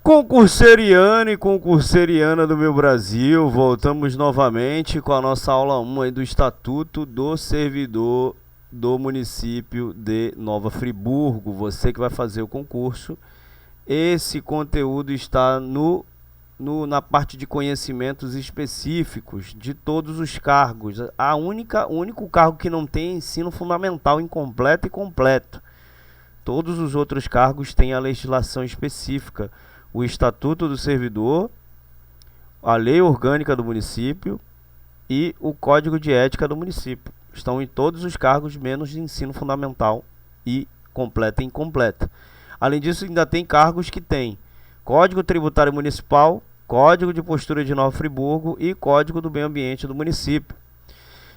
Concurseriano e concurseriana do meu Brasil, voltamos novamente com a nossa aula 1 aí do Estatuto do Servidor do município de Nova Friburgo. Você que vai fazer o concurso, esse conteúdo está na parte de conhecimentos específicos de todos os cargos. O único cargo que não tem ensino fundamental incompleto e completo. Todos os outros cargos têm a legislação específica. O Estatuto do Servidor, a Lei Orgânica do Município e o Código de Ética do Município. Estão em todos os cargos, menos de ensino fundamental e completa e incompleta. Além disso, ainda tem cargos que têm Código Tributário Municipal, Código de Postura de Nova Friburgo e Código do Meio Ambiente do município.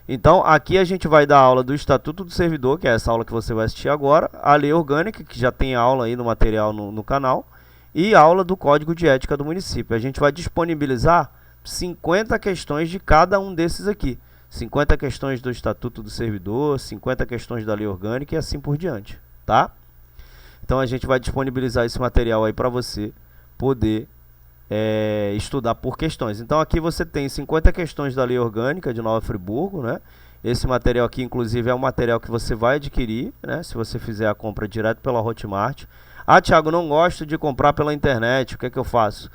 Então, aqui a gente vai dar aula do Estatuto do Servidor, que é essa aula que você vai assistir agora, a Lei Orgânica, que já tem aula aí no material no canal, e aula do Código de Ética do município. A gente vai disponibilizar 50 questões de cada um desses aqui. 50 questões do Estatuto do Servidor, 50 questões da Lei Orgânica e assim por diante, tá? Então a gente vai disponibilizar esse material aí para você poder estudar por questões. Então aqui você tem 50 questões da Lei Orgânica de Nova Friburgo, né? Esse material aqui, inclusive, é um material que você vai adquirir, né? Se você fizer a compra direto pela Hotmart. Ah, Thiago, não gosto de comprar pela internet, o que é que eu faço?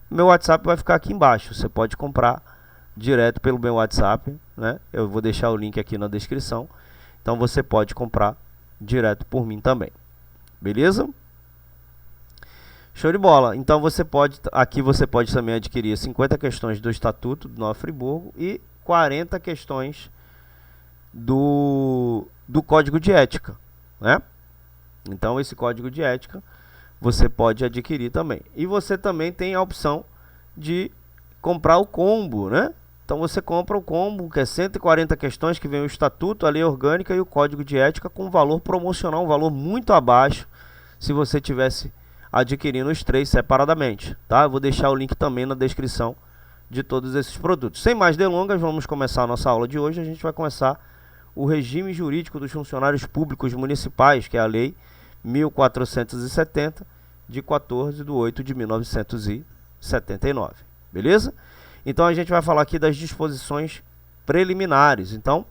Meu WhatsApp vai ficar aqui embaixo, você pode comprar direto pelo meu WhatsApp, né? Eu vou deixar o link aqui na descrição, então você pode comprar direto por mim também, beleza? Show de bola, então aqui você pode também adquirir 50 questões do Estatuto do Nova Friburgo e 40 questões do Código de Ética, né? Então esse Código de Ética você pode adquirir também. E você também tem a opção de comprar o combo, né? Então você compra o combo, que é 140 questões, que vem o Estatuto, a Lei Orgânica e o Código de Ética, com valor promocional, um valor muito abaixo, se você tivesse adquirindo os três separadamente, tá? Eu vou deixar o link também na descrição de todos esses produtos. Sem mais delongas, vamos começar a nossa aula de hoje. A gente vai começar o regime jurídico dos funcionários públicos municipais, que é a Lei 1470, de 14/8/1979, beleza? Então a gente vai falar aqui das disposições preliminares. Então,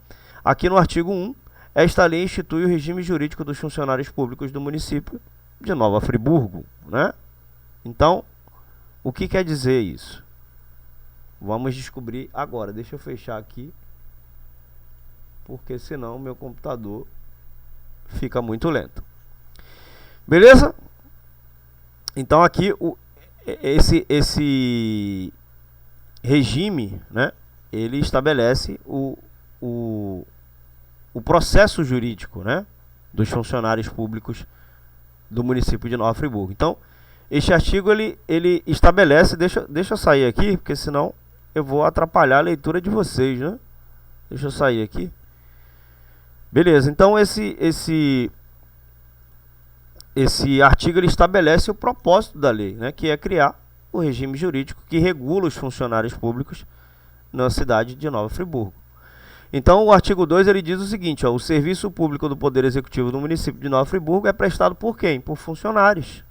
aqui no artigo 1, esta lei institui o regime jurídico dos funcionários públicos do município de Nova Friburgo, né? Então, o que quer dizer isso? Vamos descobrir agora. Deixa eu fechar aqui, porque senão meu computador fica muito lento. Beleza? Então aqui esse regime, né, ele estabelece o processo jurídico, né, dos funcionários públicos do município de Nova Friburgo. Então, este artigo ele estabelece, deixa eu sair aqui, porque senão eu vou atrapalhar a leitura de vocês, né? Deixa eu sair aqui. Beleza, então esse artigo ele estabelece o propósito da lei, né, que é criar o regime jurídico que regula os funcionários públicos na cidade de Nova Friburgo. Então, o artigo 2 ele diz o seguinte, ó, o serviço público do Poder Executivo do município de Nova Friburgo é prestado por quem? Por funcionários.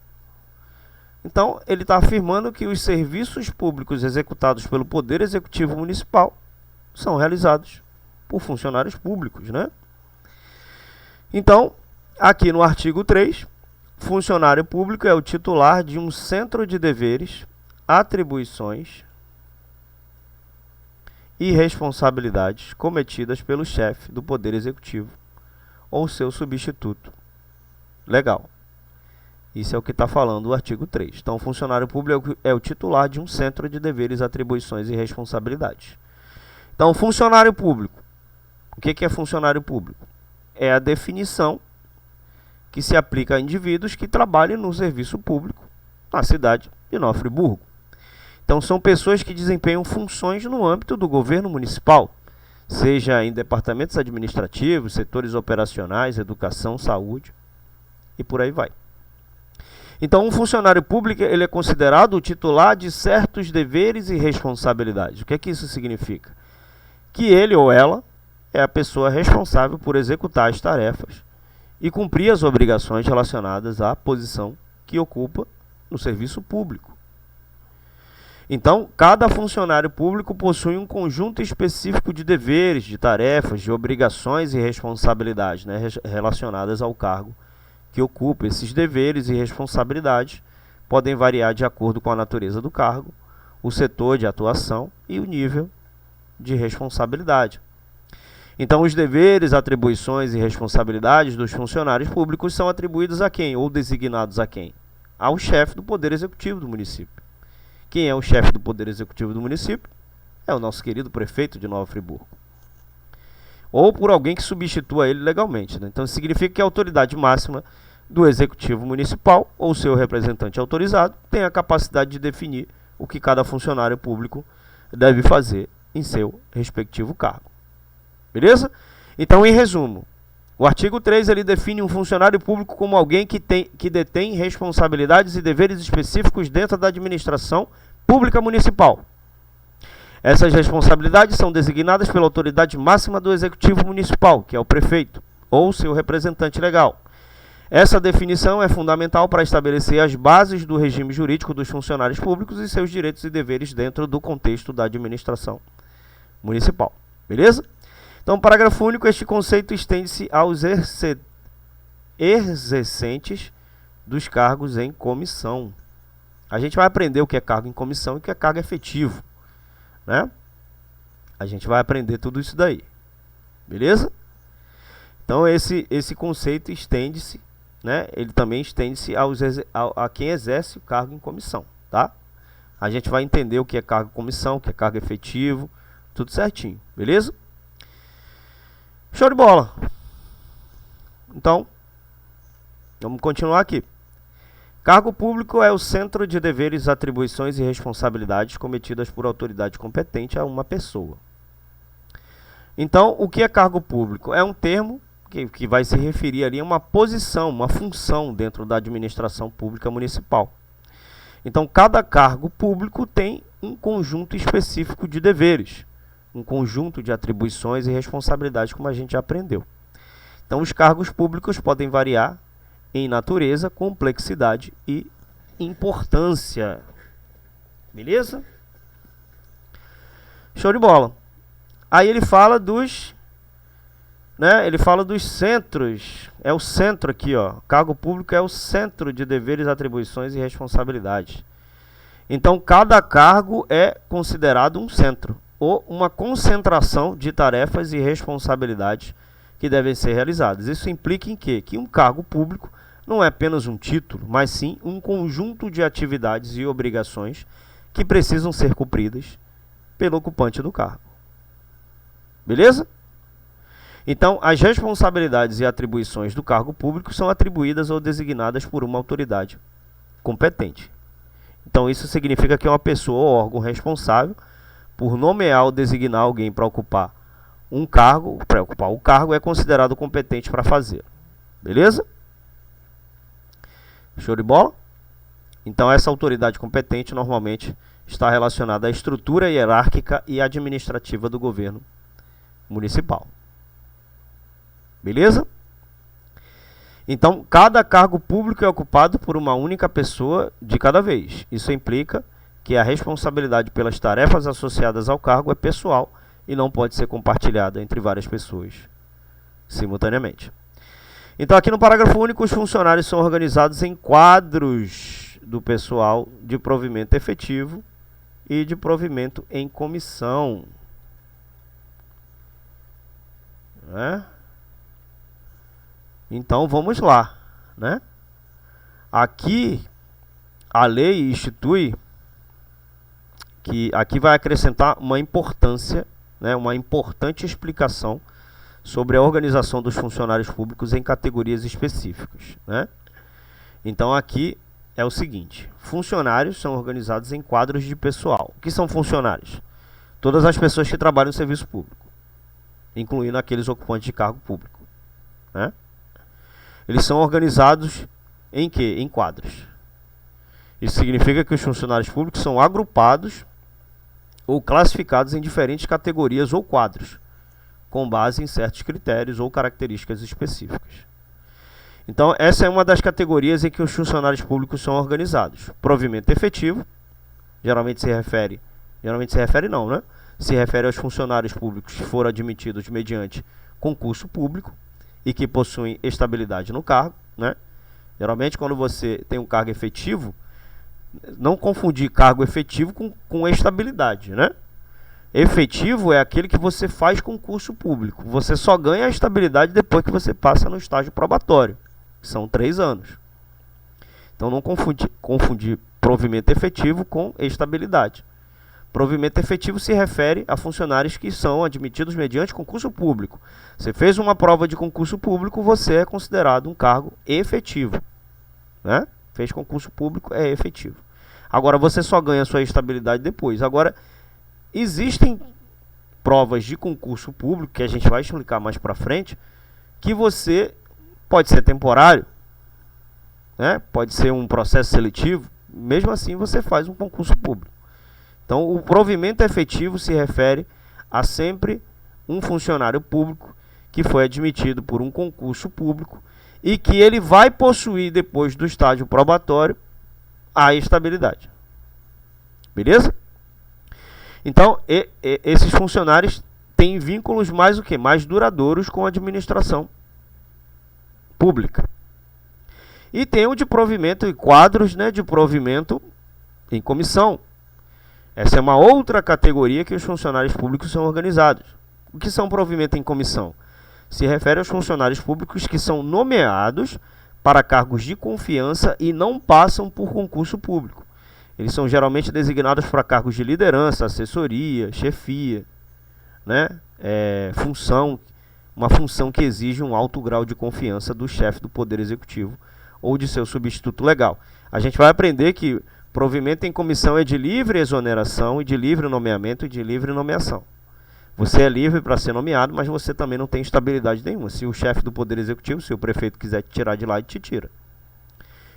Então, ele está afirmando que os serviços públicos executados pelo Poder Executivo Municipal são realizados por funcionários públicos, né? Então, aqui no artigo 3, funcionário público é o titular de um centro de deveres, atribuições e responsabilidades cometidas pelo chefe do Poder Executivo ou seu substituto. Legal. Isso é o que está falando o artigo 3. Então, o funcionário público é o titular de um centro de deveres, atribuições e responsabilidades. Então, funcionário público. O que é funcionário público? É a definição que se aplica a indivíduos que trabalham no serviço público na cidade de Nova Friburgo. Então, são pessoas que desempenham funções no âmbito do governo municipal, seja em departamentos administrativos, setores operacionais, educação, saúde e por aí vai. Então, um funcionário público ele é considerado o titular de certos deveres e responsabilidades. O que é que isso significa? Que ele ou ela é a pessoa responsável por executar as tarefas e cumprir as obrigações relacionadas à posição que ocupa no serviço público, Então, cada funcionário público possui um conjunto específico de deveres, de tarefas, de obrigações e responsabilidades, né, relacionadas ao cargo que ocupa. Esses deveres e responsabilidades podem variar de acordo com a natureza do cargo, o setor de atuação e o nível de responsabilidade. Então, os deveres, atribuições e responsabilidades dos funcionários públicos são atribuídos a quem? Ou designados a quem? Ao chefe do Poder Executivo do município. Quem é o chefe do Poder Executivo do município? É o nosso querido prefeito de Nova Friburgo. Ou por alguém que substitua ele legalmente, né? Então, significa que a autoridade máxima do Executivo Municipal, ou seu representante autorizado, tem a capacidade de definir o que cada funcionário público deve fazer em seu respectivo cargo. Beleza? Então, em resumo, o artigo 3 ele define um funcionário público como alguém que detém responsabilidades e deveres específicos dentro da administração pública municipal. Essas responsabilidades são designadas pela autoridade máxima do Executivo Municipal, que é o prefeito, ou seu representante legal. Essa definição é fundamental para estabelecer as bases do regime jurídico dos funcionários públicos e seus direitos e deveres dentro do contexto da administração municipal. Beleza? Então, parágrafo único, este conceito estende-se aos exercentes dos cargos em comissão. A gente vai aprender o que é cargo em comissão e o que é cargo efetivo, né? A gente vai aprender tudo isso daí. Beleza? Então, esse conceito estende-se, né? Ele também estende-se a quem exerce o cargo em comissão, tá? A gente vai entender o que é cargo em comissão, o que é cargo efetivo, tudo certinho, beleza? Show de bola. Então, vamos continuar aqui. Cargo público é o centro de deveres, atribuições e responsabilidades cometidas por autoridade competente a uma pessoa. Então, o que é cargo público? É um termo que vai se referir ali a uma posição, uma função dentro da administração pública municipal. Então, cada cargo público tem um conjunto específico de deveres, um conjunto de atribuições e responsabilidades, como a gente já aprendeu. Então, os cargos públicos podem variar em natureza, complexidade e importância. Beleza? Show de bola. Aí ele fala dos, né, ele fala dos centros. É o centro aqui, ó. Cargo público é o centro de deveres, atribuições e responsabilidades. Então, cada cargo é considerado um centro, ou uma concentração de tarefas e responsabilidades que devem ser realizadas. Isso implica em quê? Que um cargo público não é apenas um título, mas sim um conjunto de atividades e obrigações que precisam ser cumpridas pelo ocupante do cargo. Beleza? Então, as responsabilidades e atribuições do cargo público são atribuídas ou designadas por uma autoridade competente. Então, isso significa que é uma pessoa ou órgão responsável por nomear ou designar alguém para ocupar um cargo, o cargo é considerado competente para fazer. Beleza? Show de bola? Então, essa autoridade competente normalmente está relacionada à estrutura hierárquica e administrativa do governo municipal. Beleza? Então, cada cargo público é ocupado por uma única pessoa de cada vez. Isso implica que a responsabilidade pelas tarefas associadas ao cargo é pessoal e não pode ser compartilhada entre várias pessoas simultaneamente. Então, aqui no parágrafo único, os funcionários são organizados em quadros do pessoal de provimento efetivo e de provimento em comissão. Né? Então, vamos lá. Né? Aqui, a lei institui que aqui vai acrescentar uma importância, né, uma importante explicação sobre a organização dos funcionários públicos em categorias específicas. Né? Então, aqui é o seguinte: funcionários são organizados em quadros de pessoal. O que são funcionários? Todas as pessoas que trabalham no serviço público, incluindo aqueles ocupantes de cargo público. Né? Eles são organizados em quê? Em quadros. Isso significa que os funcionários públicos são agrupados ou classificados em diferentes categorias ou quadros, com base em certos critérios ou características específicas. Então, essa é uma das categorias em que os funcionários públicos são organizados: provimento efetivo, geralmente se refere não, né? Se refere aos funcionários públicos que foram admitidos mediante concurso público e que possuem estabilidade no cargo, né? Geralmente, quando você tem um cargo efetivo, não confundir cargo efetivo com estabilidade, né? Efetivo é aquele que você faz concurso público. Você só ganha a estabilidade depois que você passa no estágio probatório. São 3 anos. Então não confundir provimento efetivo com estabilidade. Provimento efetivo se refere a funcionários que são admitidos mediante concurso público. Você fez uma prova de concurso público, você é considerado um cargo efetivo, né? Fez concurso público, é efetivo. Agora você só ganha a sua estabilidade depois. Agora, existem provas de concurso público, que a gente vai explicar mais para frente, que você pode ser temporário, né? Pode ser um processo seletivo, mesmo assim você faz um concurso público. Então, o provimento efetivo se refere a sempre um funcionário público que foi admitido por um concurso público e que ele vai possuir, depois do estágio probatório, a estabilidade. Beleza? Então, esses funcionários têm vínculos mais o quê? Mais duradouros com a administração pública. E tem o de provimento e quadros, né, de provimento em comissão. Essa é uma outra categoria que os funcionários públicos são organizados. O que são provimento em comissão? Se refere aos funcionários públicos que são nomeados para cargos de confiança e não passam por concurso público. Eles são geralmente designados para cargos de liderança, assessoria, chefia, né? Uma função que exige um alto grau de confiança do chefe do Poder Executivo ou de seu substituto legal. A gente vai aprender que provimento em comissão é de livre exoneração e de livre nomeamento e de livre nomeação. Você é livre para ser nomeado, mas você também não tem estabilidade nenhuma. Se o chefe do Poder Executivo, se o prefeito quiser te tirar de lá, ele te tira.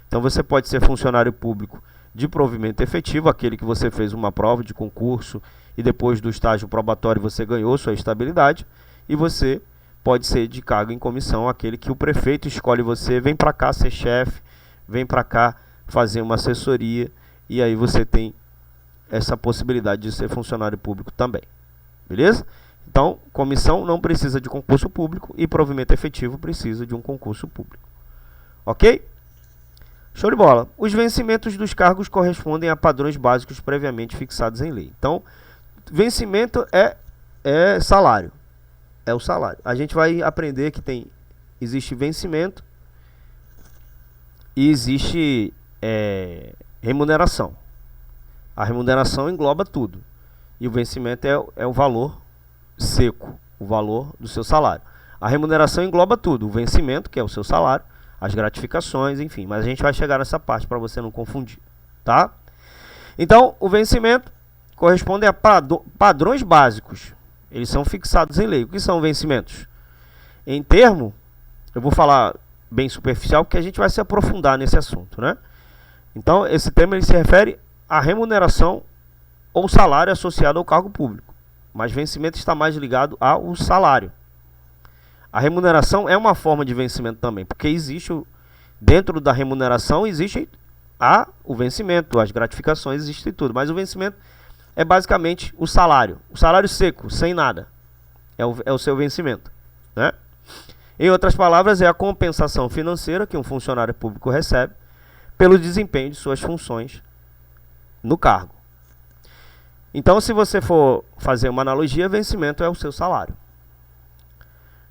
Então você pode ser funcionário público de provimento efetivo, aquele que você fez uma prova de concurso e depois do estágio probatório você ganhou sua estabilidade, e você pode ser de cargo em comissão, aquele que o prefeito escolhe você, vem para cá ser chefe, vem para cá fazer uma assessoria, e aí você tem essa possibilidade de ser funcionário público também. Beleza? Então, comissão não precisa de concurso público e provimento efetivo precisa de um concurso público. Ok? Show de bola. Os vencimentos dos cargos correspondem a padrões básicos previamente fixados em lei. Então, vencimento é salário. É o salário. A gente vai aprender que existe vencimento e existe remuneração. A remuneração engloba tudo. E o vencimento é o valor seco, o valor do seu salário. A remuneração engloba tudo. O vencimento, que é o seu salário, as gratificações, enfim. Mas a gente vai chegar nessa parte para você não confundir, tá? Então, o vencimento corresponde a padrões básicos. Eles são fixados em lei. O que são vencimentos? Em termo, eu vou falar bem superficial, porque a gente vai se aprofundar nesse assunto, né? Então, esse termo ele se refere à remuneração ou salário associado ao cargo público. Mas vencimento está mais ligado ao salário. A remuneração é uma forma de vencimento também, porque dentro da remuneração existe o vencimento, as gratificações, existe tudo. Mas o vencimento é basicamente o salário seco, sem nada. É o seu vencimento, né? Em outras palavras, é a compensação financeira que um funcionário público recebe pelo desempenho de suas funções no cargo. Então, se você for fazer uma analogia, vencimento é o seu salário.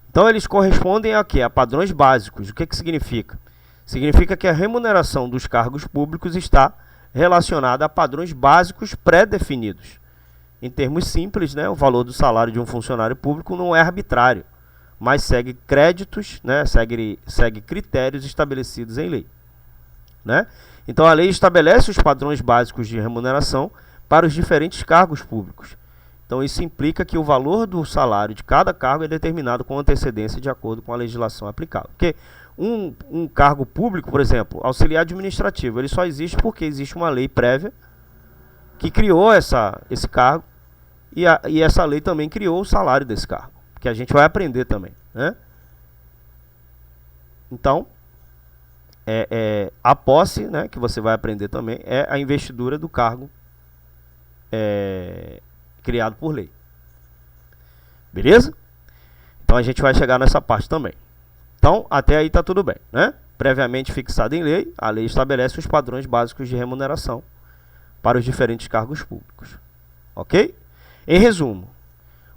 Então, eles correspondem a quê? A padrões básicos. O que significa? Significa que a remuneração dos cargos públicos está relacionada a padrões básicos pré-definidos. Em termos simples, né, o valor do salário de um funcionário público não é arbitrário, mas segue créditos, né, segue critérios estabelecidos em lei, né? Então, a lei estabelece os padrões básicos de remuneração para os diferentes cargos públicos. Então, isso implica que o valor do salário de cada cargo é determinado com antecedência de acordo com a legislação aplicável. Porque um cargo público, por exemplo, auxiliar administrativo, ele só existe porque existe uma lei prévia que criou esse cargo e essa lei também criou o salário desse cargo, que a gente vai aprender também, né? Então, a posse, né, que você vai aprender também, é a investidura do cargo criado por lei. Beleza? Então a gente vai chegar nessa parte também. Então, até aí está tudo bem, né? Previamente fixado em lei, a lei estabelece os padrões básicos de remuneração para os diferentes cargos públicos. Ok? Em resumo,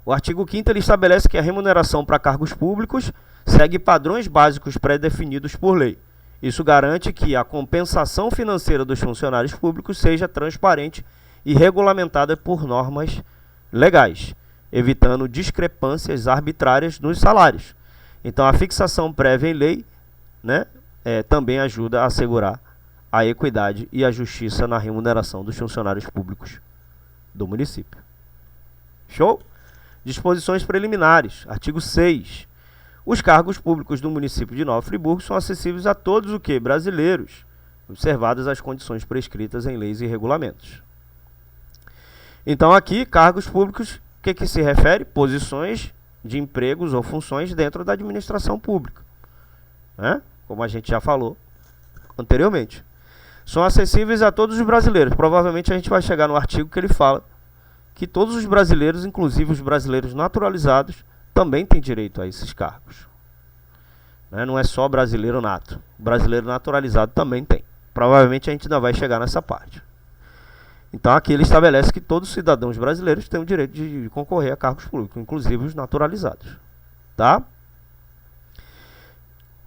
o artigo 5º ele estabelece que a remuneração para cargos públicos segue padrões básicos pré-definidos por lei. Isso garante que a compensação financeira dos funcionários públicos seja transparente e regulamentada por normas legais, evitando discrepâncias arbitrárias nos salários. Então, a fixação prévia em lei, né, também ajuda a assegurar a equidade e a justiça na remuneração dos funcionários públicos do município. Show? Disposições preliminares. Artigo 6. Os cargos públicos do município de Nova Friburgo são acessíveis a todos os brasileiros, observadas as condições prescritas em leis e regulamentos. Então, aqui, cargos públicos, o que se refere? Posições de empregos ou funções dentro da administração pública, né? Como a gente já falou anteriormente. São acessíveis a todos os brasileiros. Provavelmente a gente vai chegar no artigo que ele fala que todos os brasileiros, inclusive os brasileiros naturalizados, também têm direito a esses cargos. Né? Não é só brasileiro nato. O brasileiro naturalizado também tem. Provavelmente a gente ainda vai chegar nessa parte. Então aqui ele estabelece que todos os cidadãos brasileiros têm o direito de concorrer a cargos públicos, inclusive os naturalizados. Tá?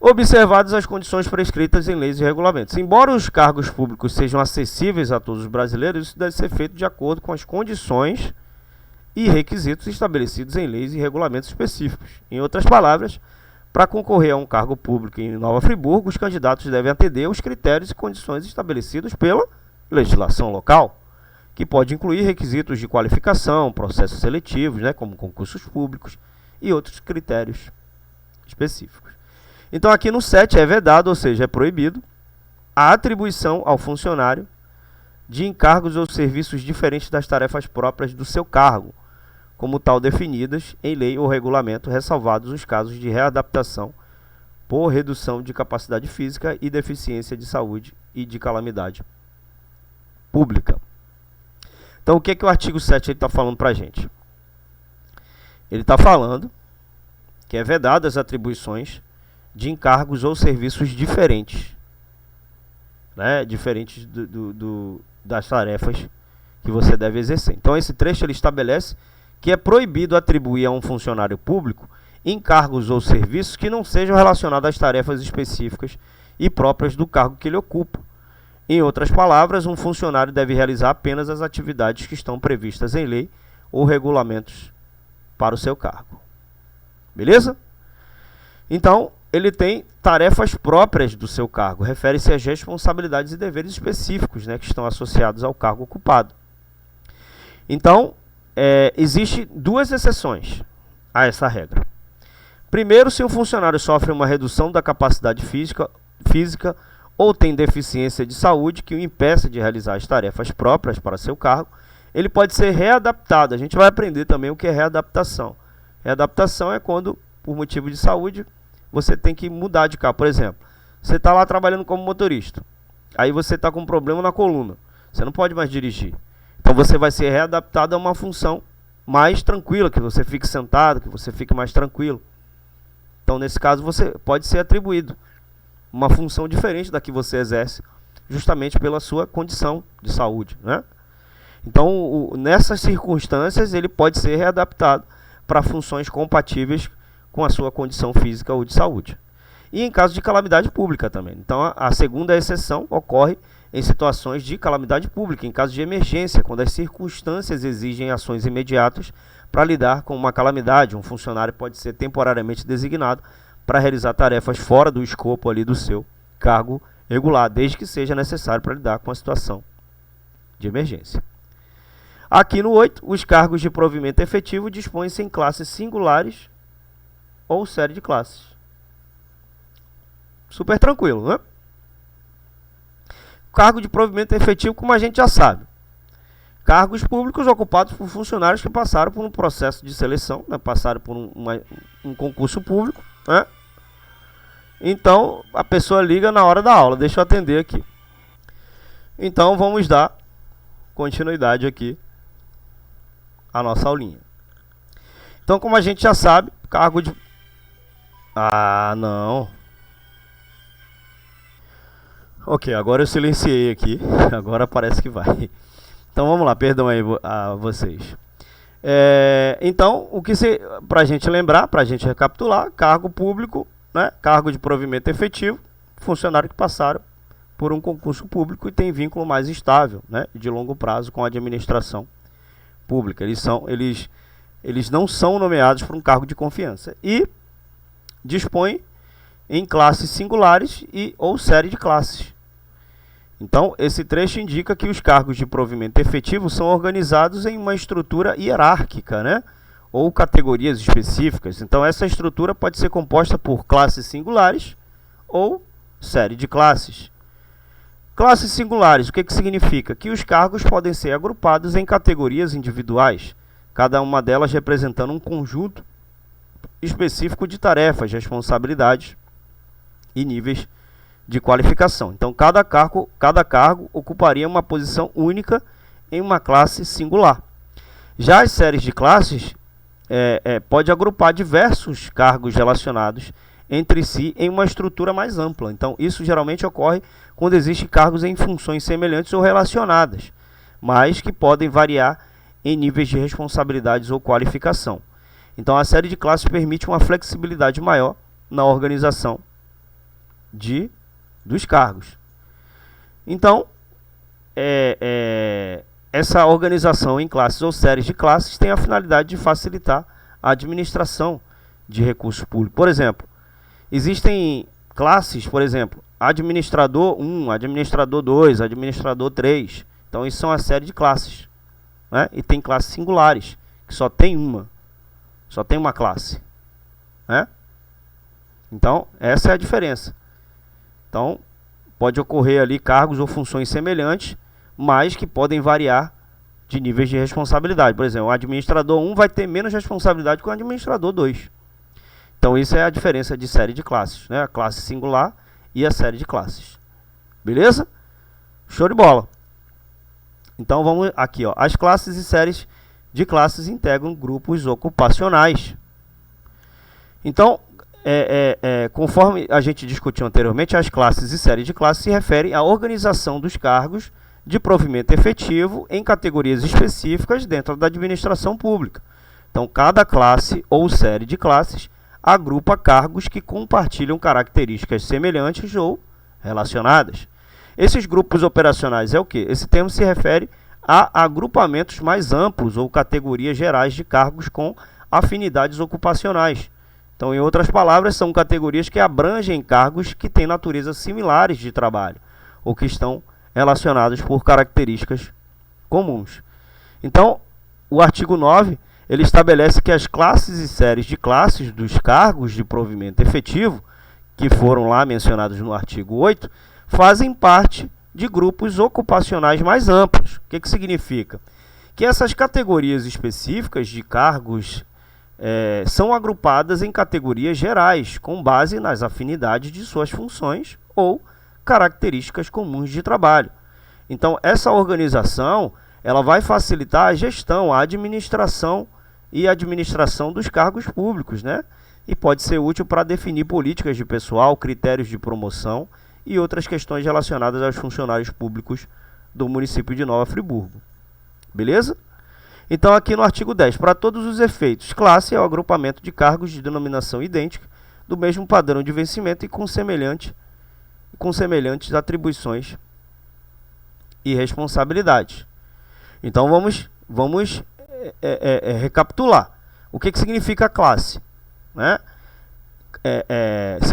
Observadas as condições prescritas em leis e regulamentos. Embora os cargos públicos sejam acessíveis a todos os brasileiros, isso deve ser feito de acordo com as condições e requisitos estabelecidos em leis e regulamentos específicos. Em outras palavras, para concorrer a um cargo público em Nova Friburgo, os candidatos devem atender aos critérios e condições estabelecidos pela legislação local, que pode incluir requisitos de qualificação, processos seletivos, né, como concursos públicos e outros critérios específicos. Então aqui no 7 é vedado, ou seja, é proibido, a atribuição ao funcionário de encargos ou serviços diferentes das tarefas próprias do seu cargo, como tal definidas em lei ou regulamento, ressalvados os casos de readaptação por redução de capacidade física e deficiência de saúde e de calamidade pública. Então o que o artigo 7 está falando para a gente? Ele está falando que é vedado as atribuições de encargos ou serviços diferentes, né? Diferentes das tarefas que você deve exercer. Então esse trecho ele estabelece que é proibido atribuir a um funcionário público encargos ou serviços que não sejam relacionados às tarefas específicas e próprias do cargo que ele ocupa. Em outras palavras, um funcionário deve realizar apenas as atividades que estão previstas em lei ou regulamentos para o seu cargo. Beleza? Então, ele tem tarefas próprias do seu cargo, refere-se às responsabilidades e deveres específicos, né, que estão associados ao cargo ocupado. Então, existem duas exceções a essa regra. Primeiro, se o funcionário sofre uma redução da capacidade física ou tem deficiência de saúde que o impeça de realizar as tarefas próprias para seu cargo, ele pode ser readaptado. A gente vai aprender também o que é readaptação. Readaptação é quando, por motivo de saúde, você tem que mudar de carro. Por exemplo, você está lá trabalhando como motorista, aí você está com um problema na coluna, você não pode mais dirigir. Então você vai ser readaptado a uma função mais tranquila, que você fique sentado, que você fique mais tranquilo. Então nesse caso você pode ser atribuído uma função diferente da que você exerce, justamente pela sua condição de saúde, né? Então nessas circunstâncias ele pode ser readaptado para funções compatíveis com a sua condição física ou de saúde. E em caso de calamidade pública também. Então a segunda exceção ocorre em situações de calamidade pública, em caso de emergência, quando as circunstâncias exigem ações imediatas para lidar com uma calamidade. Um funcionário pode ser temporariamente designado para realizar tarefas fora do escopo ali do seu cargo regular, desde que seja necessário para lidar com a situação de emergência. Aqui no 8, os cargos de provimento efetivo dispõem-se em classes singulares ou série de classes. Super tranquilo, né? Cargo de provimento efetivo, como a gente já sabe. Cargos públicos ocupados por funcionários que passaram por um processo de seleção, né? Passaram por um concurso público, né? Então, a pessoa liga na hora da aula. Deixa eu atender aqui. Então, vamos dar continuidade aqui a nossa aulinha. Então, como a gente já sabe, cargo de... Ah, não. Ok, agora eu silenciei aqui. Agora parece que vai. Então vamos lá, perdão aí a vocês. Então, para a gente lembrar, para a gente recapitular, cargo público, né, cargo de provimento efetivo, funcionário que passaram por um concurso público e tem vínculo mais estável, né, de longo prazo com a administração pública. Eles não são nomeados por um cargo de confiança e dispõem em classes singulares ou série de classes. Então, esse trecho indica que os cargos de provimento efetivo são organizados em uma estrutura hierárquica, né? Ou categorias específicas. Então, essa estrutura pode ser composta por classes singulares ou série de classes. Classes singulares, o que significa? Que os cargos podem ser agrupados em categorias individuais, cada uma delas representando um conjunto específico de tarefas, responsabilidades e níveis de qualificação. Então, cada cargo ocuparia uma posição única em uma classe singular. Já as séries de classes pode agrupar diversos cargos relacionados entre si em uma estrutura mais ampla. Então, isso geralmente ocorre quando existem cargos em funções semelhantes ou relacionadas, mas que podem variar em níveis de responsabilidades ou qualificação. Então, a série de classes permite uma flexibilidade maior na organização dos cargos. Então, essa organização em classes ou séries de classes tem a finalidade de facilitar a administração de recursos públicos. Por exemplo, existem classes, por exemplo, administrador 1, administrador 2, administrador 3. Então, isso são a série de classes, né? E tem classes singulares, que só tem uma classe, né? Então, essa é a diferença. Então, pode ocorrer ali cargos ou funções semelhantes, mas que podem variar de níveis de responsabilidade. Por exemplo, o administrador 1 vai ter menos responsabilidade que o administrador 2. Então, isso é a diferença de série de classes, né? A classe singular e a série de classes. Beleza? Show de bola. Então, vamos aqui, ó. As classes e séries de classes integram grupos ocupacionais. Então, conforme a gente discutiu anteriormente, as classes e séries de classes se referem à organização dos cargos de provimento efetivo em categorias específicas dentro da administração pública. Então, cada classe ou série de classes agrupa cargos que compartilham características semelhantes ou relacionadas. Esses grupos operacionais é o quê? Esse termo se refere a agrupamentos mais amplos ou categorias gerais de cargos com afinidades ocupacionais. Então, em outras palavras, são categorias que abrangem cargos que têm naturezas similares de trabalho ou que estão relacionados por características comuns. Então, o artigo 9, ele estabelece que as classes e séries de classes dos cargos de provimento efetivo, que foram lá mencionados no artigo 8, fazem parte de grupos ocupacionais mais amplos. O que significa? Que essas categorias específicas de cargos são agrupadas em categorias gerais, com base nas afinidades de suas funções ou características comuns de trabalho. Então, essa organização ela vai facilitar a gestão, a administração dos cargos públicos, né? E pode ser útil para definir políticas de pessoal, critérios de promoção e outras questões relacionadas aos funcionários públicos do município de Nova Friburgo. Beleza? Então, aqui no artigo 10, para todos os efeitos, classe é o agrupamento de cargos de denominação idêntica, do mesmo padrão de vencimento e com semelhantes atribuições e responsabilidades. Então, vamos recapitular. O que significa classe? Né?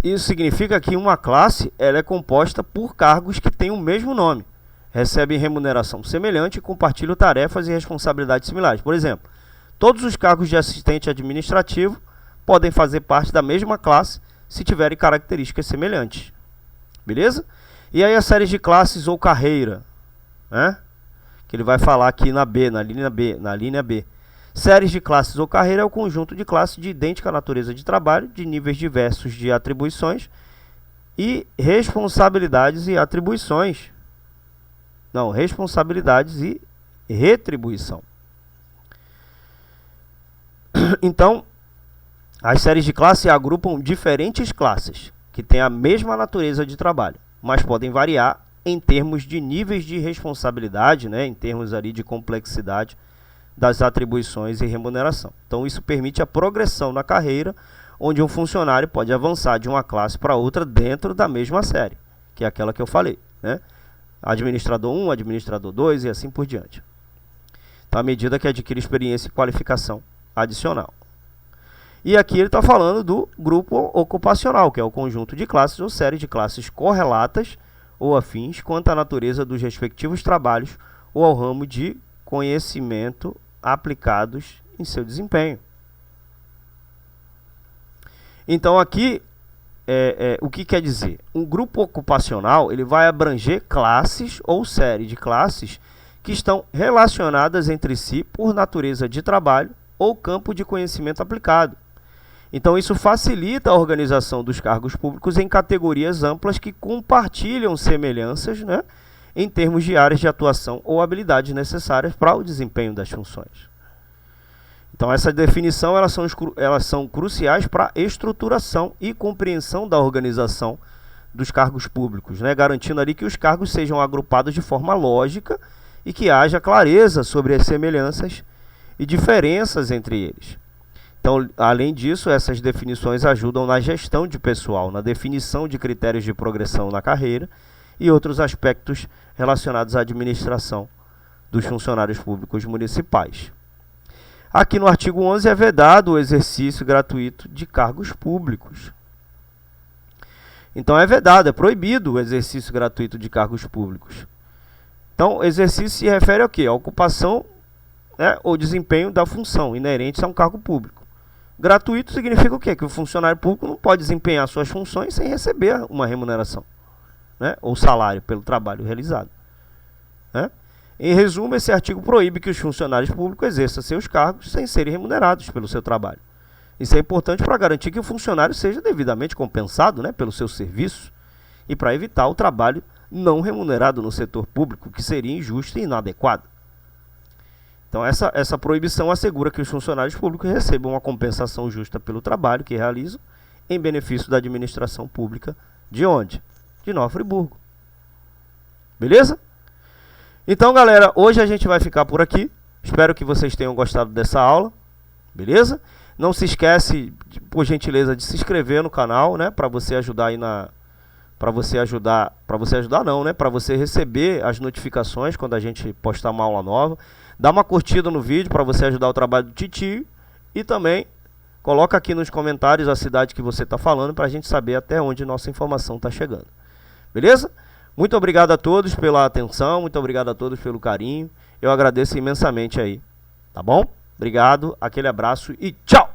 Isso significa que uma classe ela é composta por cargos que têm o mesmo nome, recebem remuneração semelhante e compartilham tarefas e responsabilidades similares. Por exemplo, todos os cargos de assistente administrativo podem fazer parte da mesma classe se tiverem características semelhantes. Beleza? E aí as séries de classes ou carreira, né? Que ele vai falar aqui na linha B. Séries de classes ou carreira é o conjunto de classes de idêntica natureza de trabalho, de níveis diversos de atribuições e responsabilidades e atribuições. Não, responsabilidades e retribuição. Então, as séries de classe agrupam diferentes classes, que têm a mesma natureza de trabalho, mas podem variar em termos de níveis de responsabilidade, né, em termos ali de complexidade das atribuições e remuneração. Então, isso permite a progressão na carreira, onde um funcionário pode avançar de uma classe para outra dentro da mesma série, que é aquela que eu falei, né? Administrador 1, administrador 2 e assim por diante. Então, à medida que adquire experiência e qualificação adicional. E aqui ele está falando do grupo ocupacional, que é o conjunto de classes ou série de classes correlatas ou afins quanto à natureza dos respectivos trabalhos ou ao ramo de conhecimento aplicados em seu desempenho. Então aqui, o que quer dizer? Um grupo ocupacional ele vai abranger classes ou série de classes que estão relacionadas entre si por natureza de trabalho ou campo de conhecimento aplicado. Então isso facilita a organização dos cargos públicos em categorias amplas que compartilham semelhanças, né, em termos de áreas de atuação ou habilidades necessárias para o desempenho das funções. Então essa definição elas são cruciais para a estruturação e compreensão da organização dos cargos públicos, né, garantindo ali que os cargos sejam agrupados de forma lógica e que haja clareza sobre as semelhanças e diferenças entre eles. Então, além disso, essas definições ajudam na gestão de pessoal, na definição de critérios de progressão na carreira e outros aspectos relacionados à administração dos funcionários públicos municipais. Aqui no artigo 11 é vedado o exercício gratuito de cargos públicos. Então é vedado, é proibido o exercício gratuito de cargos públicos. Então, exercício se refere ao quê? A ocupação, né, ou desempenho da função inerente a um cargo público. Gratuito significa o quê? Que o funcionário público não pode desempenhar suas funções sem receber uma remuneração, né, ou salário pelo trabalho realizado, né? Em resumo, esse artigo proíbe que os funcionários públicos exerçam seus cargos sem serem remunerados pelo seu trabalho. Isso é importante para garantir que o funcionário seja devidamente compensado, né, pelo seu serviço e para evitar o trabalho não remunerado no setor público, que seria injusto e inadequado. Então, essa proibição assegura que os funcionários públicos recebam uma compensação justa pelo trabalho que realizam em benefício da administração pública de onde? De Nova Friburgo. Beleza? Então, galera, hoje a gente vai ficar por aqui. Espero que vocês tenham gostado dessa aula. Beleza? Não se esquece, por gentileza, de se inscrever no canal, né, para você ajudar aí para você receber as notificações quando a gente postar uma aula nova. Dá uma curtida no vídeo para você ajudar o trabalho do Titio e também coloca aqui nos comentários a cidade que você está falando para a gente saber até onde nossa informação está chegando. Beleza? Muito obrigado a todos pela atenção, muito obrigado a todos pelo carinho. Eu agradeço imensamente aí, tá bom? Obrigado, aquele abraço e tchau!